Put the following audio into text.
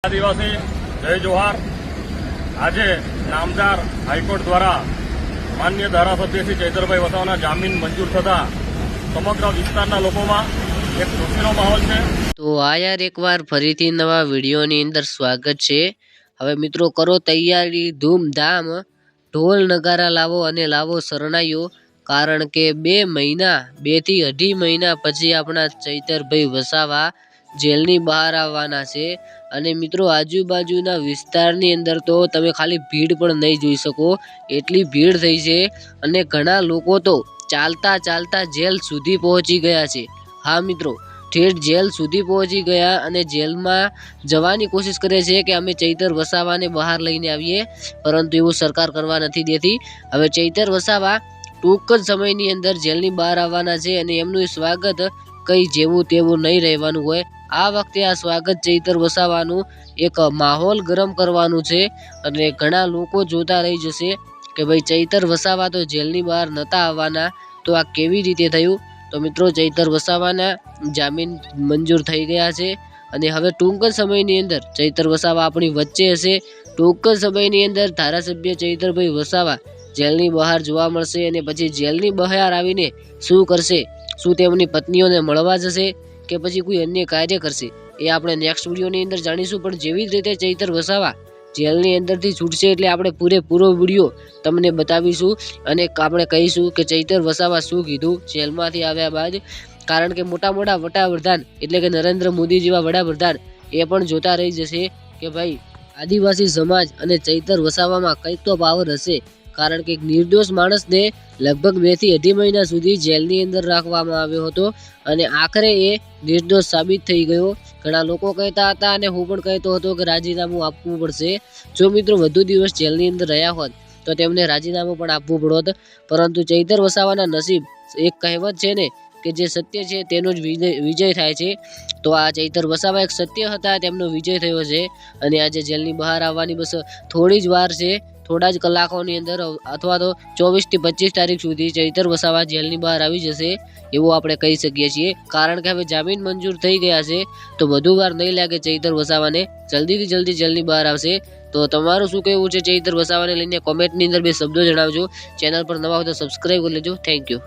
આદિવાસી જય જોહાર। આજે નામદાર હાઈકોર્ટ દ્વારા માન્ય ધારાસભ્ય શ્રી ચૈતરભાઈ વસાવાના જામીન મંજૂર થતા સમગ્ર વિસ્તારના લોકોમાં એક ખુશીનો માહોલ છે। તો આ યાર એકવાર ફરીથી નવા વિડીયોની અંદર સ્વાગત છે। હવે મિત્રો કરો તૈયારી ધૂમધામ, ઢોલ નગારા લાવો અને લાવો શરણાઈઓ, કારણ કે 2 થી 2.5 મહિના પછી આપણા ચૈતરભાઈ વસાવા જેલની બહાર આવવાના છે। અને મિત્રો આજુબાજુના વિસ્તારની અંદર તો તમે ખાલી ભીડ પણ નહીં જોઈ શકો, એટલી ભીડ થઈ છે। અને ઘણા લોકો તો ચાલતા ચાલતા જેલ સુધી પહોંચી ગયા છે। હા મિત્રો, ઠેઠ જેલ સુધી પહોંચી ગયા અને જેલમાં જવાની કોશિશ કરે છે કે અમે ચૈતર વસાવાને બહાર લઈને આવીએ, પરંતુ એવું સરકાર કરવા નથી દેતી। હવે ચૈતર વસાવા ટૂંક જ સમયની અંદર જેલની બહાર આવવાના છે અને એમનું સ્વાગત કઈ જેવું તેવું નહીં રહેવાનું હોય। આ વખતે આ સ્વાગત ચૈતર વસાવાનું એક માહોલ ગરમ કરવાનું છે અને ઘણા લોકો જોતા રહી જશે કે ભાઈ ચૈતર વસાવા તો જેલની બહાર નહોતા આવવાના, તો આ કેવી રીતે થયું। તો મિત્રો ચૈતર વસાવાના જામીન મંજૂર થઈ ગયા છે અને હવે ટૂંક જ સમયની અંદર ચૈતર વસાવા આપણી વચ્ચે હશે। ટૂંક જ સમયની અંદર ધારાસભ્ય ચૈતરભાઈ વસાવા જેલની બહાર જોવા મળશે અને પછી જેલની બહાર આવીને શું કરશે? શું તેમની પત્નીઓને મળવા જશે કે પછી કોઈ અન્ય કાર્ય કરશે, એ આપણે નેક્સ્ટ વિડીયોની અંદર જાણીશું। પણ જેવી જ રીતે ચૈતર વસાવા જેલની અંદરથી છૂટશે એટલે આપણે પૂરેપૂરો વિડીયો તમને બતાવીશું અને આપણે કહીશું કે ચૈતર વસાવા શું કીધું જેલમાંથી આવ્યા બાદ, કારણ કે મોટા વડાપ્રધાન એટલે કે નરેન્દ્ર મોદી જેવા વડાપ્રધાન એ પણ જોતા રહી જશે કે ભાઈ આદિવાસી સમાજ અને ચૈતર વસાવામાં કંઈક તો પાવર હશે, કારણ કે એક નિર્દોષ માણસને લગભગ 2 થી 2.5 મહિના સુધી જેલની અંદર રાખવામાં આવ્યો હતો અને આખરે એ નિર્દોષ સાબિત થઈ ગયો। ઘણા લોકો કહેતા હતા અને હું પણ કહેતો હતો કે રાજીનામું આપવું પડશે। જો મિત્રો વધુ દિવસ જેલની અંદર રહ્યા હોત તો તેમને રાજીનામું પણ આપવું પડોત, પરંતુ ચૈતર વસાવાના નસીબ, એક કહેવત છે ને કે જે સત્ય છે તેનો જ વિજય થાય છે। તો આ ચૈતર વસાવા એક સત્ય હતા, તેમનો વિજય થયો છે અને આજે જેલની બહાર આવવાની બસ થોડી જ વાર છે। થોડા જ કલાકોની અંદર અથવા તો 24 થી 25 તારીખ સુધી ચૈતર વસાવા જેલની બહાર આવી જશે એવું આપણે કહી શકીએ છીએ, કારણ કે હવે જામીન મંજૂર થઈ ગયા છે તો વધુ વાર નહીં લાગે ચૈતર વસાવાને જલ્દીથી જલ્દી જેલની બહાર આવશે। તો તમારું શું કહેવું છે ચૈતર વસાવાને લઈને કોમેન્ટની અંદર 2 શબ્દો જણાવજો। ચેનલ પર નવા હોય તો સબસ્ક્રાઈબ કરી લેજો। Thank you.